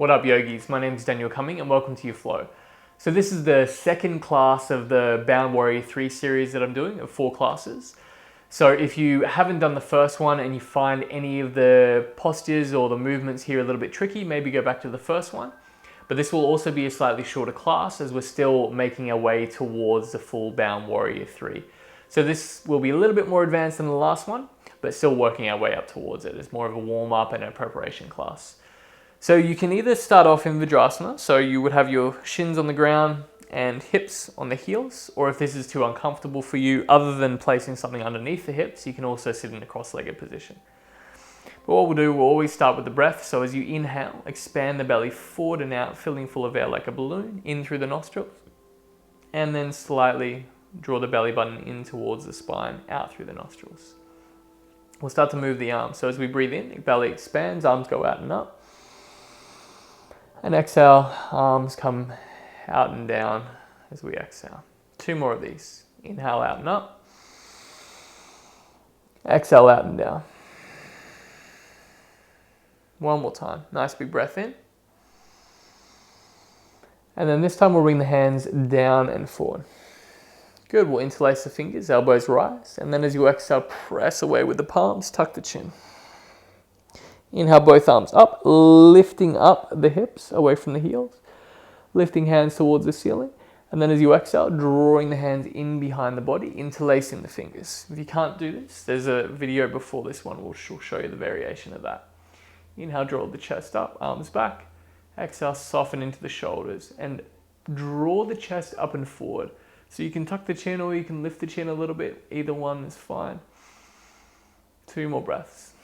What up, yogis? My name is Daniel Cumming and welcome to your flow. So this is the second class of the Bound Warrior 3 series that I'm doing of 4 classes. So if you haven't done the first one and you find any of the postures or the movements here a little bit tricky, maybe go back to the first one. But this will also be a slightly shorter class as we're still making our way towards the full Bound Warrior 3. So this will be a little bit more advanced than the last one, but still working our way up towards it. It's more of a warm-up and a preparation class. So you can either start off in virabhadrasana, so you would have your shins on the ground and hips on the heels, or if this is too uncomfortable for you, other than placing something underneath the hips, you can also sit in a cross-legged position. But what we'll do, we'll always start with the breath. So as you inhale, expand the belly forward and out, filling full of air like a balloon, in through the nostrils, and then slightly draw the belly button in towards the spine, out through the nostrils. We'll start to move the arms. So as we breathe in, the belly expands, arms go out and up. And exhale, arms come out and down as we exhale. 2 more of these. Inhale out and up. Exhale out and down. 1 more time. Nice big breath in. And then this time we'll bring the hands down and forward. Good, we'll interlace the fingers, elbows rise. And then as you exhale, press away with the palms, tuck the chin. Inhale, both arms up, lifting up the hips away from the heels, lifting hands towards the ceiling. And then as you exhale, drawing the hands in behind the body, interlacing the fingers. If you can't do this, there's a video before this one, we'll show you the variation of that. Inhale, draw the chest up, arms back. Exhale, soften into the shoulders and draw the chest up and forward. So you can tuck the chin or you can lift the chin a little bit. Either one is fine. 2 more breaths.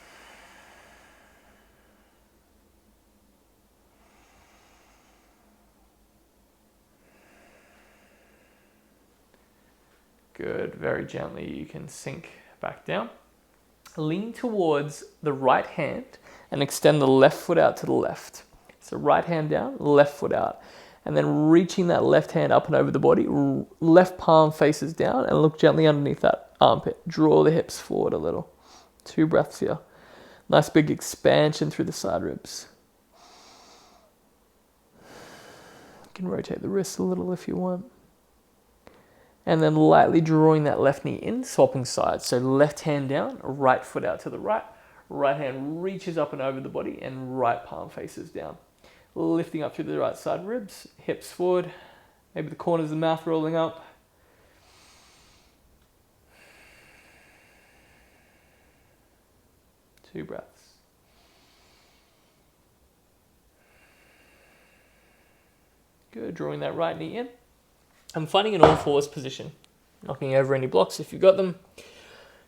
Good, very gently you can sink back down. Lean towards the right hand and extend the left foot out to the left. So right hand down, left foot out. And then reaching that left hand up and over the body, left palm faces down and look gently underneath that armpit. Draw the hips forward a little. 2 breaths here. Nice big expansion through the side ribs. You can rotate the wrists a little if you want. And then lightly drawing that left knee in, swapping sides. So left hand down, right foot out to the right. Right hand reaches up and over the body and right palm faces down. Lifting up through the right side ribs, hips forward. Maybe the corners of the mouth rolling up. Two breaths. Good, drawing that right knee in. I'm finding an all-fours position, knocking over any blocks if you've got them.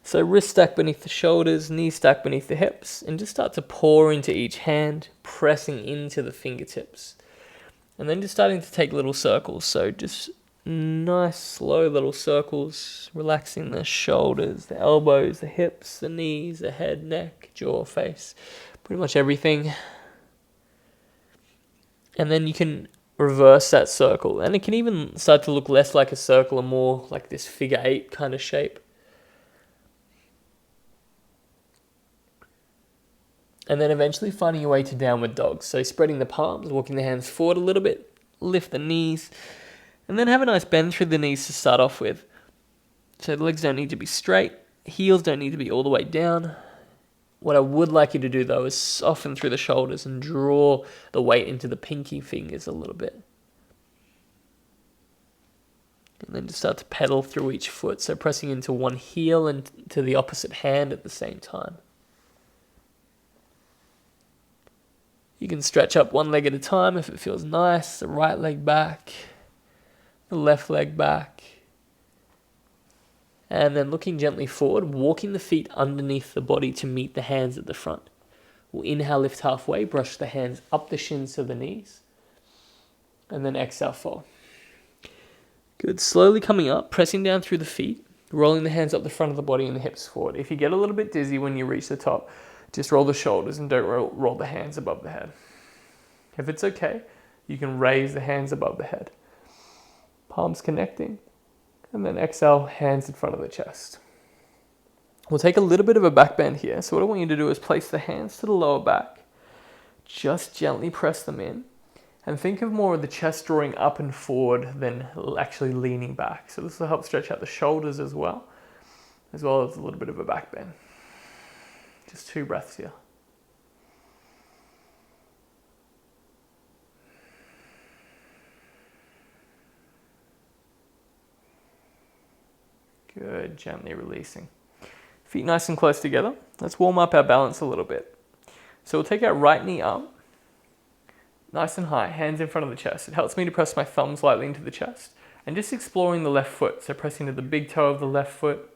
So wrist stack beneath the shoulders, knee stack beneath the hips, and just start to pour into each hand, pressing into the fingertips. And then just starting to take little circles. So just nice, slow little circles, relaxing the shoulders, the elbows, the hips, the knees, the head, neck, jaw, face, pretty much everything. And then you can reverse that circle, and it can even start to look less like a circle and more like this figure 8 kind of shape. And then eventually finding your way to downward dog. So spreading the palms, walking the hands forward a little bit, lift the knees, and then have a nice bend through the knees to start off with. So the legs don't need to be straight, heels don't need to be all the way down. What I would like you to do though is soften through the shoulders and draw the weight into the pinky fingers a little bit. And then just start to pedal through each foot, so pressing into one heel and to the opposite hand at the same time. You can stretch up one leg at a time if it feels nice. The right leg back, the left leg back. And then looking gently forward, walking the feet underneath the body to meet the hands at the front. We'll inhale, lift halfway, brush the hands up the shins to the knees. And then exhale, fold. Good, slowly coming up, pressing down through the feet, rolling the hands up the front of the body and the hips forward. If you get a little bit dizzy when you reach the top, just roll the shoulders and don't roll the hands above the head. If it's okay, you can raise the hands above the head. Palms connecting. And then exhale, hands in front of the chest. We'll take a little bit of a back bend here. So what I want you to do is place the hands to the lower back, just gently press them in. And think of more of the chest drawing up and forward than actually leaning back. So this will help stretch out the shoulders as well as a little bit of a back bend. Just 2 breaths here. Good, gently releasing. Feet nice and close together. Let's warm up our balance a little bit. So we'll take our right knee up, nice and high, hands in front of the chest. It helps me to press my thumbs lightly into the chest. And just exploring the left foot. So pressing to the big toe of the left foot,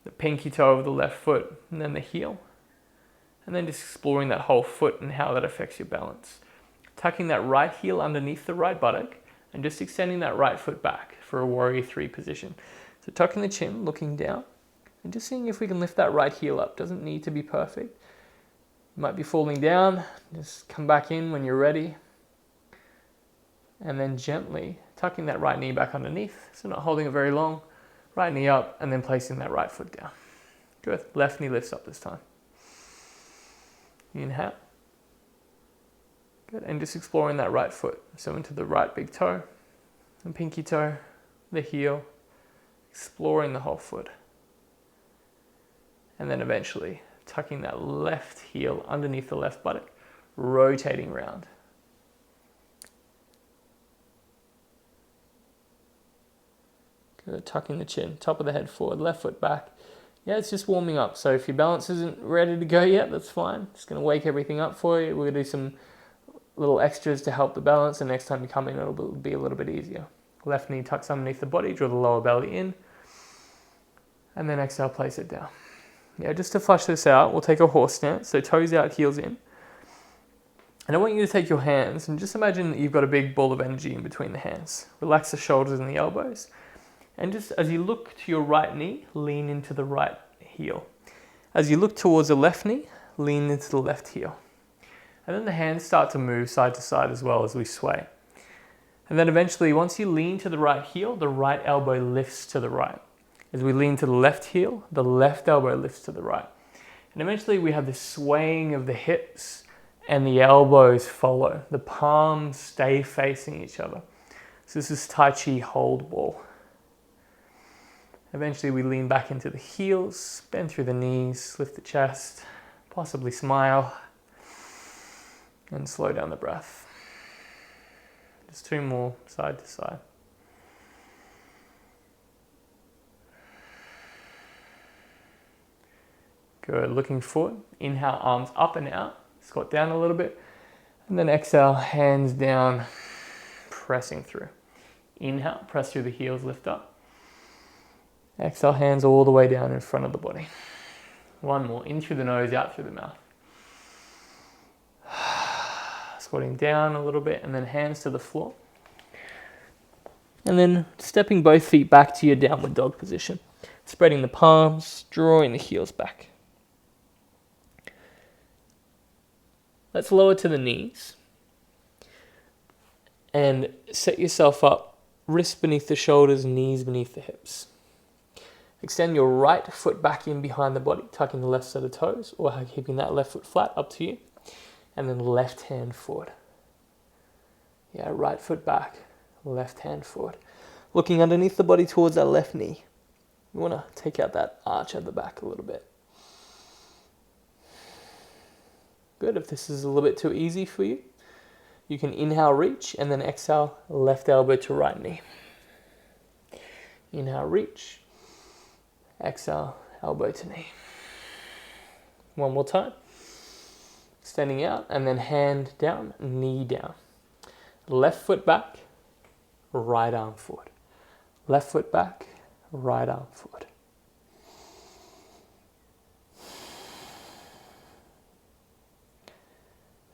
the pinky toe of the left foot, and then the heel. And then just exploring that whole foot and how that affects your balance. Tucking that right heel underneath the right buttock and just extending that right foot back for a warrior 3 position. So tucking the chin, looking down, and just seeing if we can lift that right heel up. Doesn't need to be perfect. You might be falling down. Just come back in when you're ready. And then gently tucking that right knee back underneath. So not holding it very long. Right knee up and then placing that right foot down. Good. Left knee lifts up this time. Inhale. Good. And just exploring that right foot. So into the right big toe, the pinky toe, the heel. Exploring the whole foot. And then eventually tucking that left heel underneath the left buttock, rotating round. Good, tucking the chin, top of the head forward, left foot back. Yeah, it's just warming up. So if your balance isn't ready to go yet, that's fine. Just going to wake everything up for you. We're going to do some little extras to help the balance, and next time you come in, it'll be a little bit easier. Left knee tucks underneath the body, draw the lower belly in, and then exhale, place it down. Yeah, just to flush this out, we'll take a horse stance, so toes out, heels in. And I want you to take your hands and just imagine that you've got a big ball of energy in between the hands. Relax the shoulders and the elbows. And just as you look to your right knee, lean into the right heel. As you look towards the left knee, lean into the left heel. And then the hands start to move side to side as well as we sway. And then eventually, once you lean to the right heel, the right elbow lifts to the right. As we lean to the left heel, the left elbow lifts to the right. And eventually we have this swaying of the hips and the elbows follow. The palms stay facing each other. So this is Tai Chi hold ball. Eventually we lean back into the heels, bend through the knees, lift the chest, possibly smile, and slow down the breath. Just 2 more, side to side. Good, looking forward. Inhale, arms up and out. Squat down a little bit. And then exhale, hands down, pressing through. Inhale, press through the heels, lift up. Exhale, hands all the way down in front of the body. 1 more, in through the nose, out through the mouth. Squatting down a little bit and then hands to the floor. And then stepping both feet back to your downward dog position. Spreading the palms, drawing the heels back. Let's lower to the knees. And set yourself up, wrists beneath the shoulders, knees beneath the hips. Extend your right foot back in behind the body, tucking the left set of toes, or keeping that left foot flat, up to you. And then left hand forward. Yeah, right foot back, left hand forward. Looking underneath the body towards that left knee. You want to take out that arch at the back a little bit. Good, if this is a little bit too easy for you, you can inhale, reach, and then exhale, left elbow to right knee. Inhale, reach. Exhale, elbow to knee. 1 more time. Extending out, and then hand down, knee down. Left foot back, right arm forward. Left foot back, right arm forward.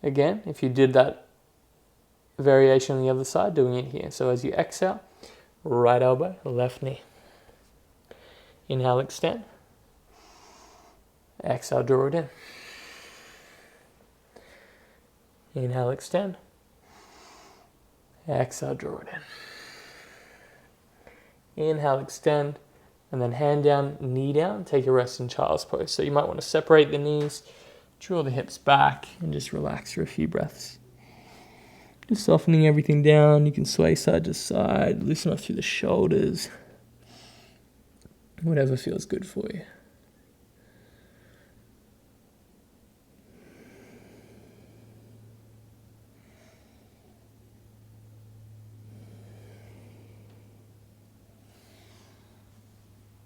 Again, if you did that variation on the other side, doing it here. So as you exhale, right elbow, left knee. Inhale, extend. Exhale, draw it in. Inhale, extend. Exhale, draw it in. Inhale, extend. And then hand down, knee down. Take a rest in child's pose. So you might want to separate the knees. Draw the hips back and just relax for a few breaths. Just softening everything down. You can sway side to side, loosen up through the shoulders. Whatever feels good for you.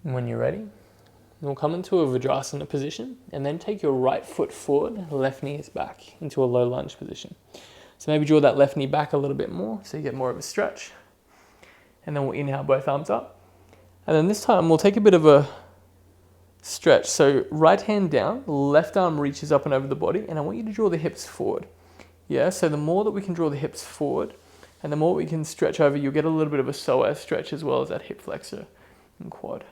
And when you're ready, we'll come into a virabhadrasana position and then take your right foot forward, left knee is back into a low lunge position. So maybe draw that left knee back a little bit more so you get more of a stretch. And then we'll inhale both arms up. And then this time we'll take a bit of a stretch. So right hand down, left arm reaches up and over the body, and I want you to draw the hips forward. Yeah, so the more that we can draw the hips forward and the more we can stretch over, you'll get a little bit of a psoas stretch as well as that hip flexor and quad.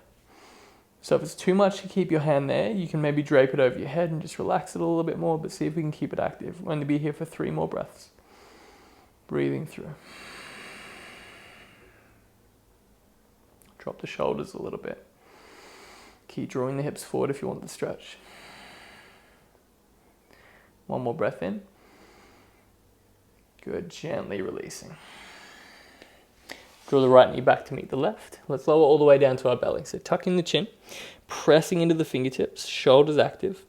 So if it's too much to keep your hand there, you can maybe drape it over your head and just relax it a little bit more, but see if we can keep it active. We're going to be here for 3 more breaths. Breathing through. Drop the shoulders a little bit. Keep drawing the hips forward if you want the stretch. 1 more breath in. Good, gently releasing. Draw the right knee back to meet the left. Let's lower all the way down to our belly. So tucking the chin, pressing into the fingertips, shoulders active,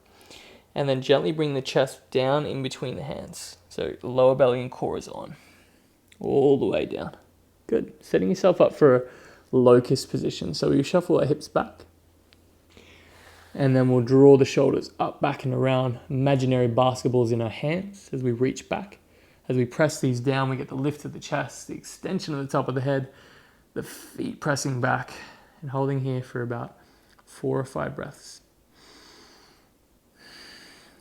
and then gently bring the chest down in between the hands. So lower belly and core is on. All the way down. Good. Setting yourself up for a locust position. So we shuffle our hips back. And then we'll draw the shoulders up, back and around. Imaginary basketballs in our hands as we reach back. As we press these down, we get the lift of the chest, the extension of the top of the head, the feet pressing back, and holding here for about 4 or 5 breaths.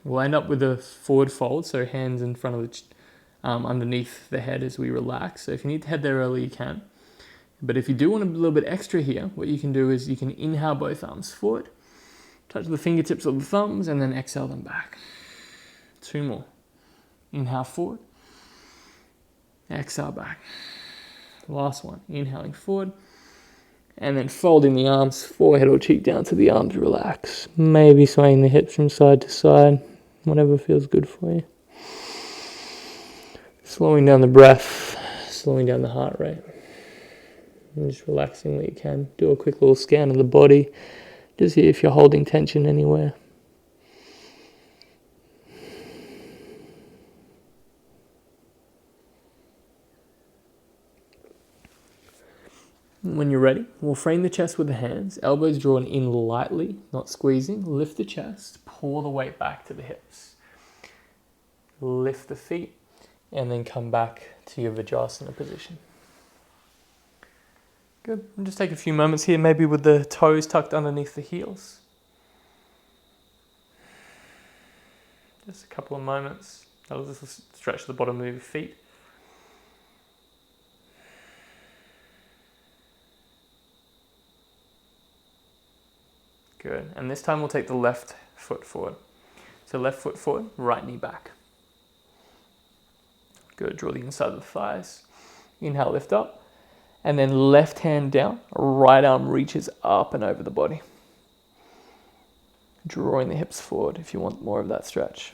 We'll end up with a forward fold, so hands in front of the underneath the head as we relax. So if you need to head there early, you can. But if you do want a little bit extra here, what you can do is you can inhale both arms forward, touch the fingertips of the thumbs, and then exhale them back. 2 more. Inhale forward, exhale back. Last one, inhaling forward, and then folding the arms, forehead or cheek down to the arms, relax. Maybe swaying the hips from side to side, whatever feels good for you. Slowing down the breath, slowing down the heart rate. And just relaxing where you can. Do a quick little scan of the body. Just see if you're holding tension anywhere. When you're ready, we'll frame the chest with the hands, elbows drawn in lightly, not squeezing. Lift the chest, pull the weight back to the hips. Lift the feet, and then come back to your Virabhadrasana position. Good. And just take a few moments here, maybe with the toes tucked underneath the heels. Just a couple of moments. That'll just stretch the bottom of your feet. Good. And this time we'll take the left foot forward. So left foot forward, right knee back. Good. Draw the inside of the thighs. Inhale, lift up. And then left hand down, right arm reaches up and over the body. Drawing the hips forward if you want more of that stretch.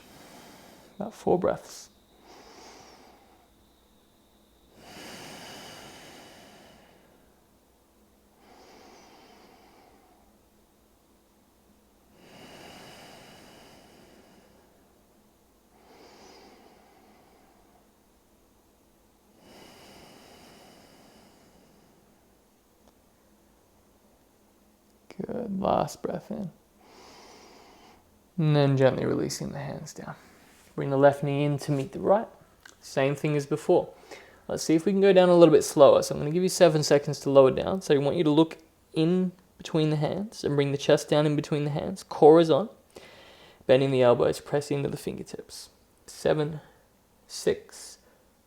About 4 breaths. Good, last breath in. And then gently releasing the hands down. Bring the left knee in to meet the right. Same thing as before. Let's see if we can go down a little bit slower. So I'm going to give you 7 seconds to lower down. So I want you to look in between the hands and bring the chest down in between the hands. Core is on. Bending the elbows, pressing into the fingertips. 7, 6,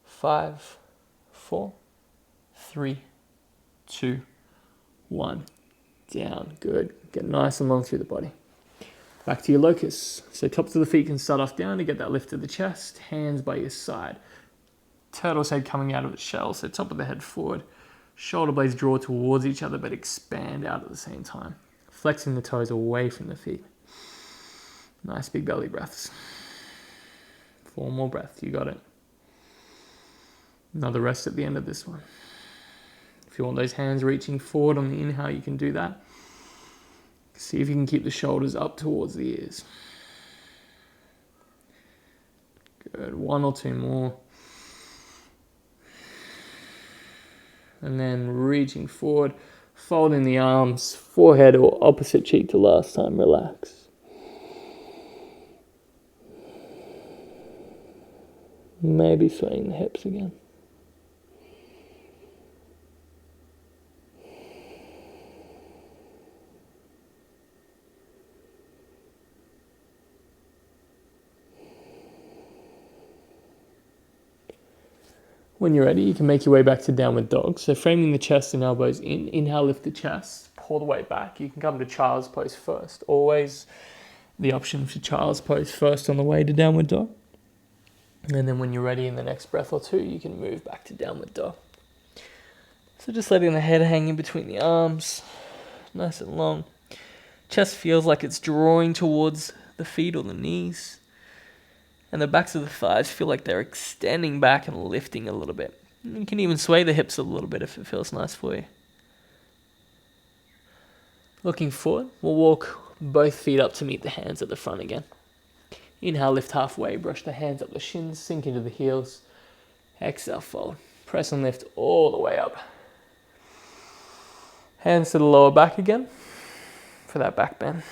5, 4, 3, 2, 1. Down. Good. Get nice and long through the body. Back to your locust. So tops of the feet can start off down to get that lift of the chest. Hands by your side. Turtle's head coming out of its shell. So top of the head forward. Shoulder blades draw towards each other but expand out at the same time. Flexing the toes away from the feet. Nice big belly breaths. 4 more breaths. You got it. Another rest at the end of this one. If you want those hands reaching forward on the inhale, you can do that. See if you can keep the shoulders up towards the ears. Good. 1 or 2 more. And then reaching forward, folding the arms, forehead or opposite cheek to last time. Relax. Maybe swaying the hips again. When you're ready, you can make your way back to downward dog. So framing the chest and elbows in. Inhale, lift the chest, pull the weight back. You can come to child's pose first. Always the option for child's pose first on the way to downward dog. And then when you're ready in the next breath or two, you can move back to downward dog. So just letting the head hang in between the arms, nice and long. Chest feels like it's drawing towards the feet or the knees. And the backs of the thighs feel like they're extending back and lifting a little bit. You can even sway the hips a little bit if it feels nice for you. Looking forward, we'll walk both feet up to meet the hands at the front again. Inhale, lift halfway, brush the hands up the shins, sink into the heels. Exhale, fold. Press and lift all the way up. Hands to the lower back again for that back bend.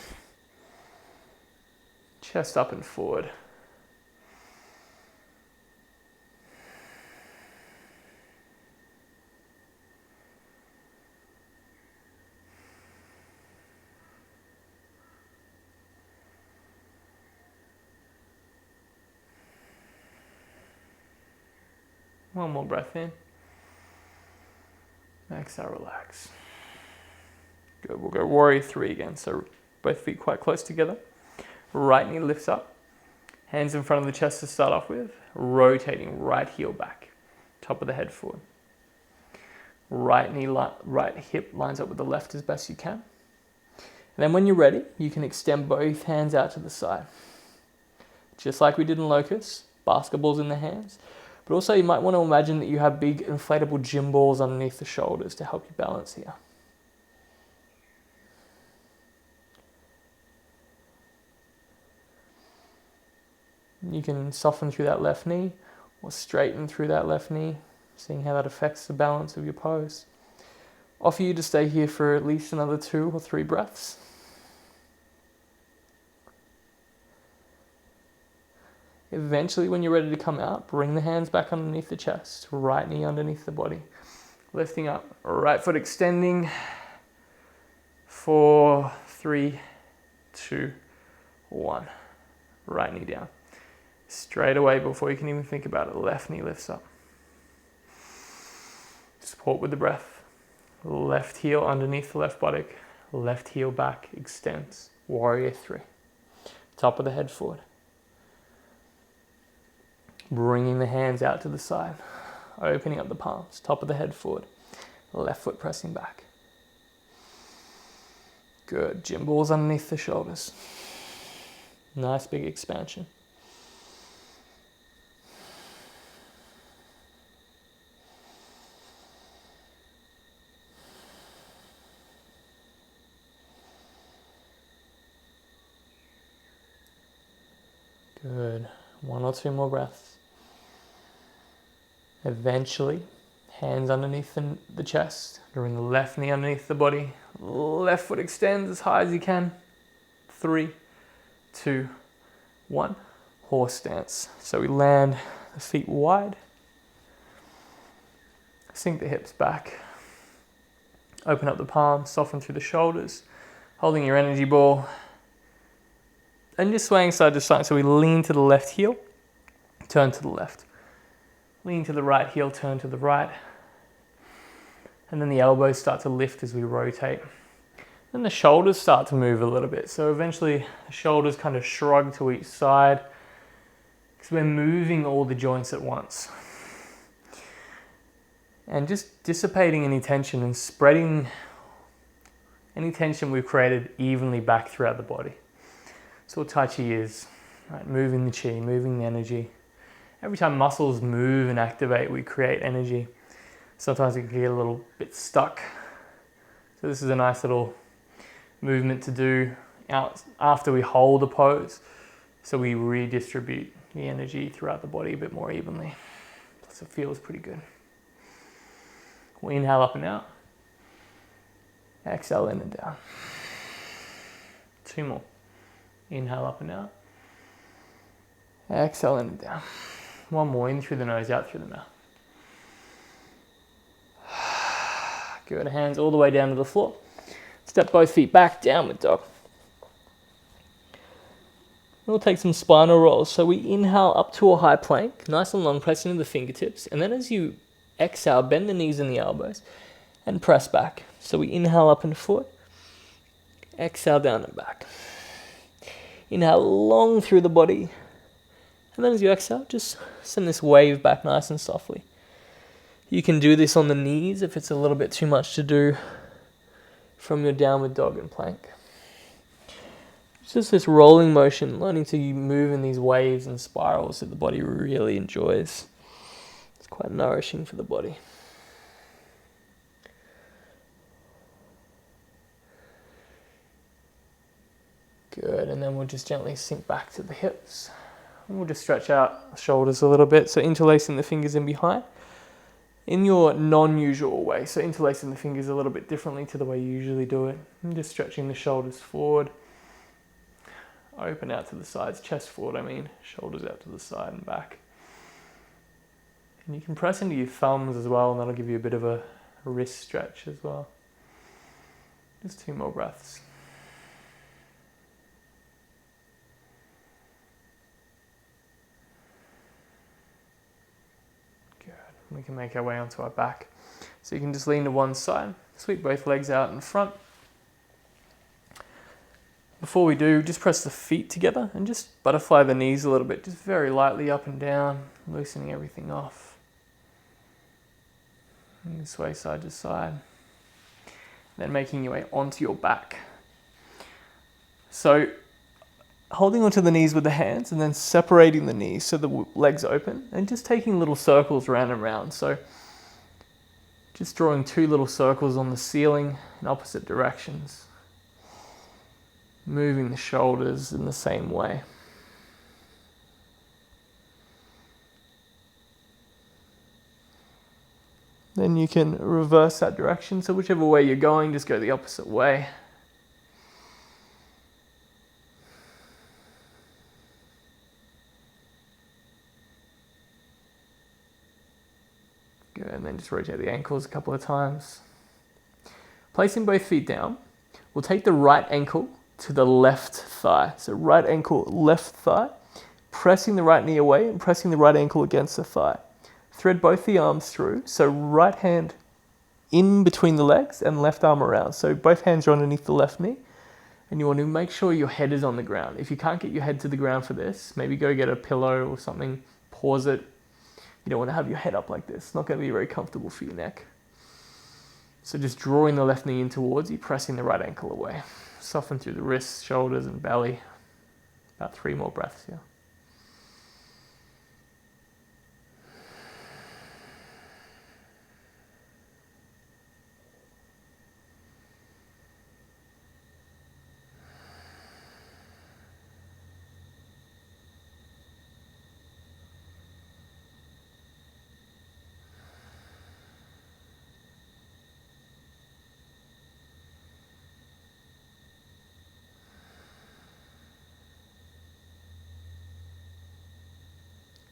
Chest up and forward. One more breath in. Exhale, relax. Good, we'll go warrior 3 again. So both feet quite close together. Right knee lifts up. Hands in front of the chest to start off with. Rotating right heel back. Top of the head forward. Right hip lines up with the left as best you can. And then when you're ready, you can extend both hands out to the side. Just like we did in locust, basketballs in the hands. But also you might want to imagine that you have big inflatable gym balls underneath the shoulders to help you balance here. You can soften through that left knee or straighten through that left knee, seeing how that affects the balance of your pose. Offer you to stay here for at least another 2 or 3 breaths. Eventually, when you're ready to come out, bring the hands back underneath the chest, right knee underneath the body. Lifting up, right foot extending. 4, 3, 2, 1. Right knee down. Straight away, before you can even think about it, left knee lifts up. Support with the breath. Left heel underneath the left buttock. Left heel back extends. Warrior 3. Top of the head forward. Bringing the hands out to the side. Opening up the palms. Top of the head forward. Left foot pressing back. Good. Gym balls underneath the shoulders. Nice big expansion. Good. 1 or 2 more breaths. Eventually, hands underneath the chest. Bring the left knee underneath the body. Left foot extends as high as you can. 3, 2, 1. Horse stance. So we land the feet wide. Sink the hips back. Open up the palms, soften through the shoulders. Holding your energy ball. And just swaying side to side. So we lean to the left heel, turn to the left. Lean to the right heel, turn to the right. And then the elbows start to lift as we rotate. Then the shoulders start to move a little bit. So eventually the shoulders kind of shrug to each side because we're moving all the joints at once. And just dissipating any tension and spreading any tension we've created evenly back throughout the body. So what Tai Chi is, right? Moving the chi, moving the energy, every time muscles move and activate, we create energy. Sometimes we can get a little bit stuck. So this is a nice little movement to do out after we hold a pose. So we redistribute the energy throughout the body a bit more evenly. Plus it feels pretty good. We'll inhale up and out. Exhale in and down. 2 more. Inhale up and out. Exhale in and down. 1 more, in through the nose, out through the mouth. Good, hands all the way down to the floor. Step both feet back, downward dog. We'll take some spinal rolls. So we inhale up to a high plank, nice and long, press into the fingertips. And then as you exhale, bend the knees and the elbows and press back. So we inhale up and forward, exhale down and back. Inhale long through the body. And then as you exhale, just send this wave back nice and softly. You can do this on the knees if it's a little bit too much to do from your downward dog and plank. It's just this rolling motion, learning to move in these waves and spirals that the body really enjoys. It's quite nourishing for the body. Good, and then we'll just gently sink back to the hips. And we'll just stretch out the shoulders a little bit, so interlacing the fingers in behind in your non-usual way. So interlacing the fingers a little bit differently to the way you usually do it. And just stretching the shoulders forward. Open out to the sides, chest forward shoulders out to the side and back. And you can press into your thumbs as well, and that'll give you a bit of a wrist stretch as well. Just 2 more breaths. Good. We can make our way onto our back. So you can just lean to one side, sweep both legs out in front. Before we do, just press the feet together and just butterfly the knees a little bit, just very lightly up and down, loosening everything off. And sway side to side. Then making your way onto your back. So holding onto the knees with the hands and then separating the knees so the legs open and just taking little circles round and round. So just drawing 2 little circles on the ceiling in opposite directions. Moving the shoulders in the same way. Then you can reverse that direction. So whichever way you're going, just go the opposite way. Good, and then just rotate the ankles a couple of times. Placing both feet down, we'll take the right ankle to the left thigh. So right ankle, left thigh, pressing the right knee away and pressing the right ankle against the thigh. Thread both the arms through. So right hand in between the legs and left arm around. So both hands are underneath the left knee. And you want to make sure your head is on the ground. If you can't get your head to the ground for this, maybe go get a pillow or something, pause it. You don't want to have your head up like this. It's not going to be very comfortable for your neck. So just drawing the left knee in towards you, pressing the right ankle away. Soften through the wrists, shoulders, and belly. About 3 more breaths here.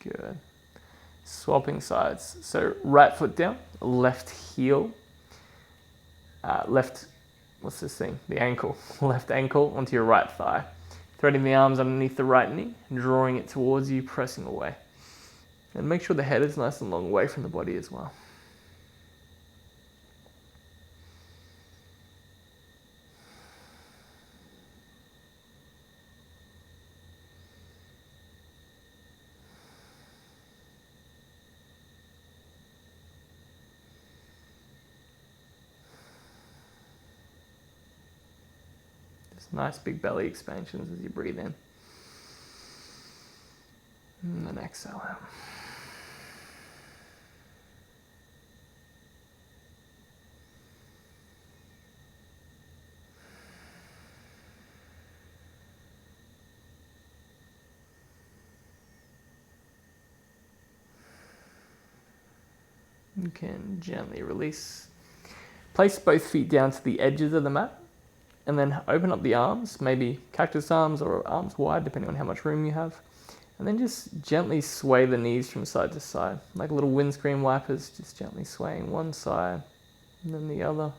Good. Swapping sides. So right foot down, left heel, what's this thing? The ankle. Left ankle onto your right thigh. Threading the arms underneath the right knee, drawing it towards you, pressing away. And make sure the head is nice and long away from the body as well. Nice big belly expansions as you breathe in. And then exhale out. You can gently release. Place both feet down to the edges of the mat and then open up the arms, maybe cactus arms or arms wide, depending on how much room you have. And then just gently sway the knees from side to side, like little windscreen wipers, just gently swaying one side and then the other.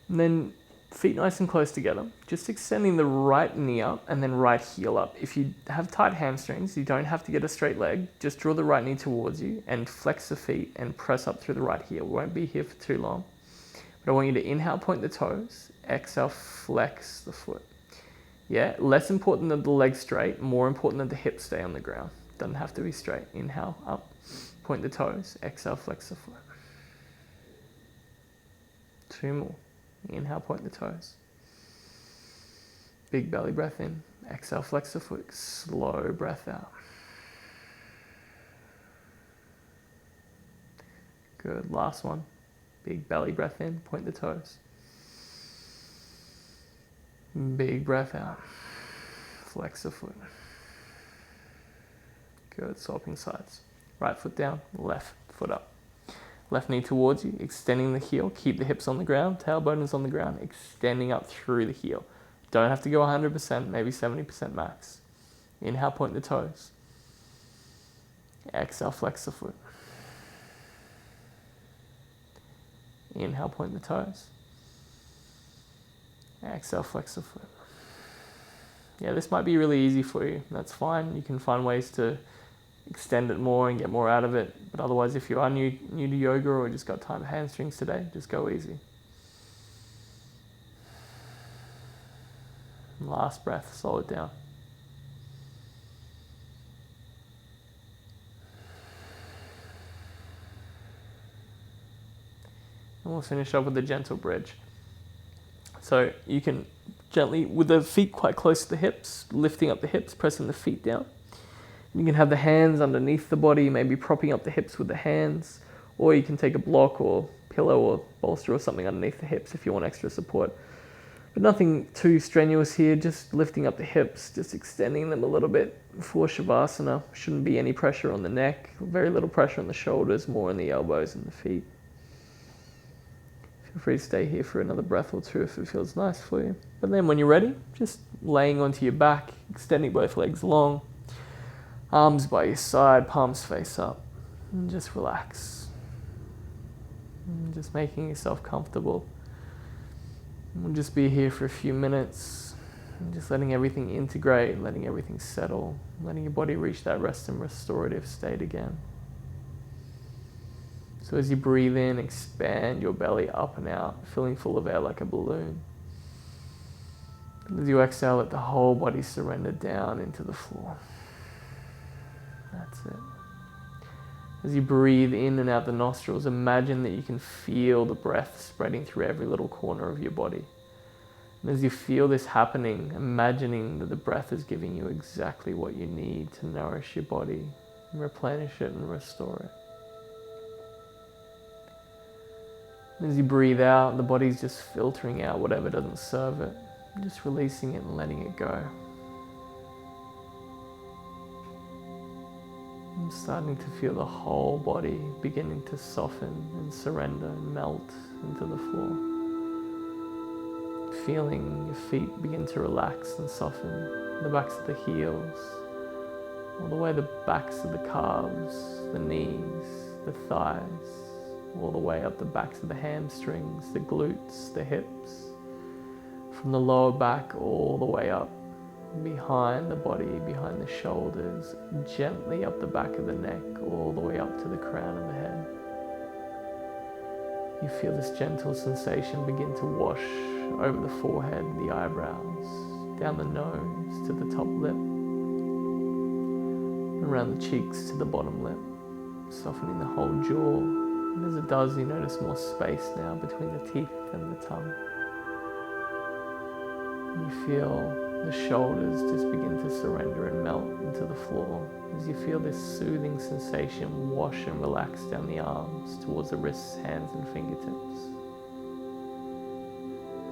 And then feet nice and close together, just extending the right knee up and then right heel up. If you have tight hamstrings, you don't have to get a straight leg. Just draw the right knee towards you and flex the feet and press up through the right heel. We won't be here for too long. But I want you to inhale, point the toes, exhale, flex the foot. Yeah, less important that the legs straight, more important that the hips stay on the ground. Doesn't have to be straight. Inhale, up, point the toes, exhale, flex the foot. 2 more. Inhale, point the toes. Big belly breath in. Exhale, flex the foot. Slow breath out. Good. Last one. Big belly breath in. Point the toes. Big breath out. Flex the foot. Good. Swapping sides. Right foot down. Left foot up. Left knee towards you, extending the heel. Keep the hips on the ground, tailbone is on the ground, extending up through the heel. Don't have to go 100%, maybe 70% max. Inhale, point the toes. Exhale, flex the foot. Inhale, point the toes. Exhale, flex the foot. Yeah, this might be really easy for you. That's fine. You can find ways to extend it more and get more out of it. But otherwise, if you are new to yoga or just got tight hamstrings today, just go easy. Last breath, slow it down. And we'll finish up with a gentle bridge. So you can gently, with the feet quite close to the hips, lifting up the hips, pressing the feet down. You can have the hands underneath the body, maybe propping up the hips with the hands, or you can take a block or pillow or bolster or something underneath the hips if you want extra support. But nothing too strenuous here, just lifting up the hips, just extending them a little bit for Shavasana. Shouldn't be any pressure on the neck, very little pressure on the shoulders, more on the elbows and the feet. Feel free to stay here for another breath or two if it feels nice for you. But then when you're ready, just laying onto your back, extending both legs long, arms by your side, palms face up, and just relax. And just making yourself comfortable. We'll just be here for a few minutes, and just letting everything integrate, letting everything settle, letting your body reach that rest and restorative state again. So as you breathe in, expand your belly up and out, filling full of air like a balloon. And as you exhale, let the whole body surrender down into the floor. That's it. As you breathe in and out the nostrils, imagine that you can feel the breath spreading through every little corner of your body. And as you feel this happening, imagining that the breath is giving you exactly what you need to nourish your body, and replenish it and restore it. And as you breathe out, the body's just filtering out whatever doesn't serve it, just releasing it and letting it go. I'm starting to feel the whole body beginning to soften and surrender and melt into the floor. Feeling your feet begin to relax and soften, the backs of the heels, all the way the backs of the calves, the knees, the thighs, all the way up the backs of the hamstrings, the glutes, the hips, from the lower back all the way up behind the body, behind the shoulders, gently up the back of the neck, all the way up to the crown of the head. You feel this gentle sensation begin to wash over the forehead, the eyebrows, down the nose to the top lip, around the cheeks to the bottom lip. softening the whole jaw. And as it does, you notice more space now between the teeth and the tongue. You feel the shoulders just begin to surrender and melt into the floor as you feel this soothing sensation wash and relax down the arms towards the wrists, hands and fingertips.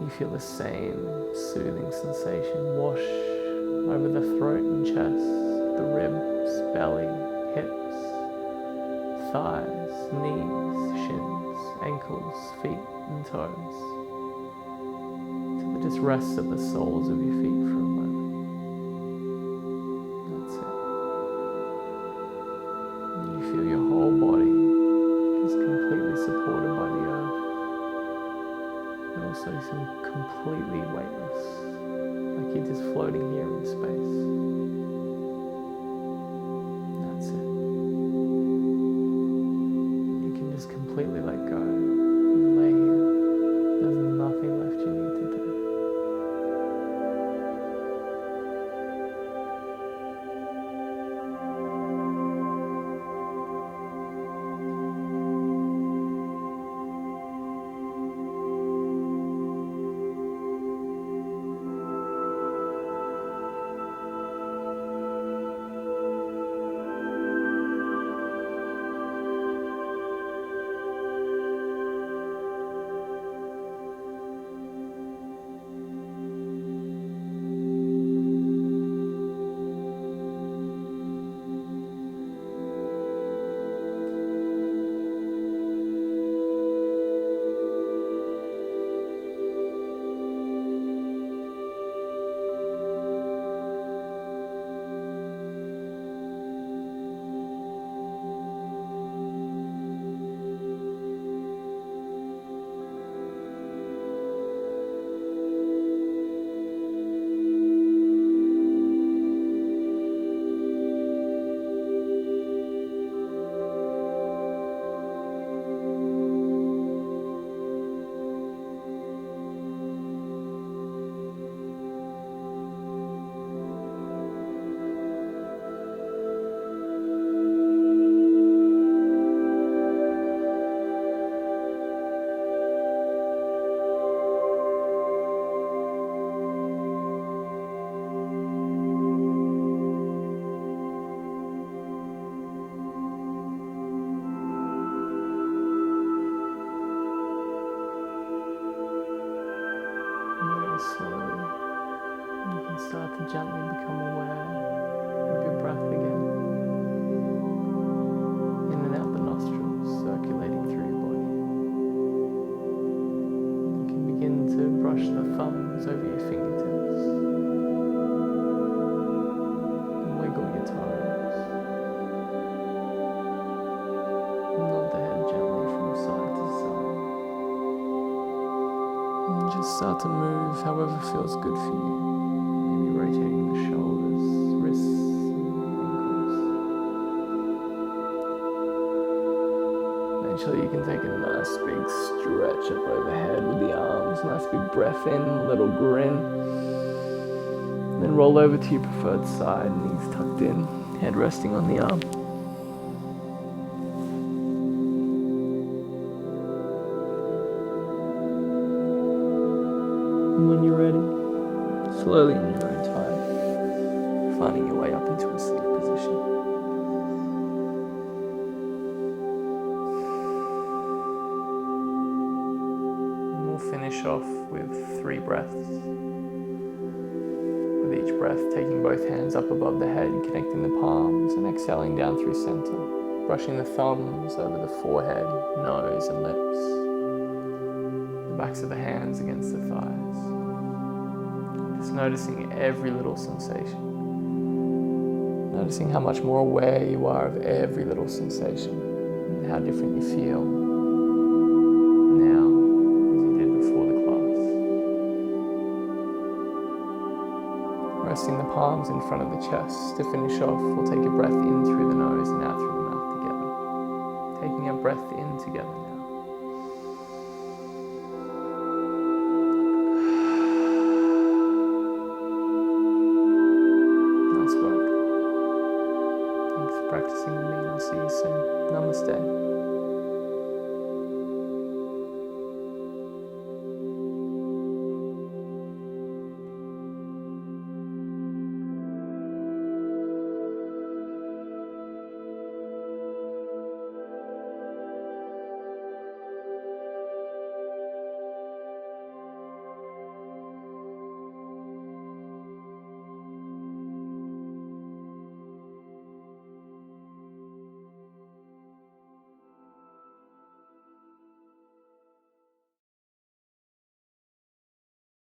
You feel the same soothing sensation wash over the throat and chest, the ribs, belly, hips, thighs, knees, shins, ankles, feet and toes. Till it just rests at the soles of your feet for a moment. That's it. And you feel your whole body just completely supported by the earth. And also feel completely weightless, like you're just floating here in space. That's it. You can just completely let go and lay here. There's nothing left you need to do. Slowly, you can start to gently become aware of your breath again. In and out the nostrils, circulating through your body. You can begin to brush the thumbs over your fingertips. And wiggle your toes. Nod the head gently from side to side. And just start to move however feels good for you. Maybe rotating the shoulders, wrists, and ankles. Eventually you can take a nice big stretch up overhead with the arms. Nice big breath in, little grin. Then roll over to your preferred side, knees tucked in, head resting on the arm. And when you're ready, slowly in your own time, finding your way up into a sleep position. And we'll finish off with 3 breaths. With each breath, taking both hands up above the head, connecting the palms, and exhaling down through center, brushing the thumbs over the forehead, nose, and lips. The backs of the hands against the thighs. Just noticing every little sensation. Noticing how much more aware you are of every little sensation and how different you feel now as you did before the class. Resting the palms in front of the chest. To finish off, we'll take a breath in through the nose and out through the mouth together. Taking our breath in together now.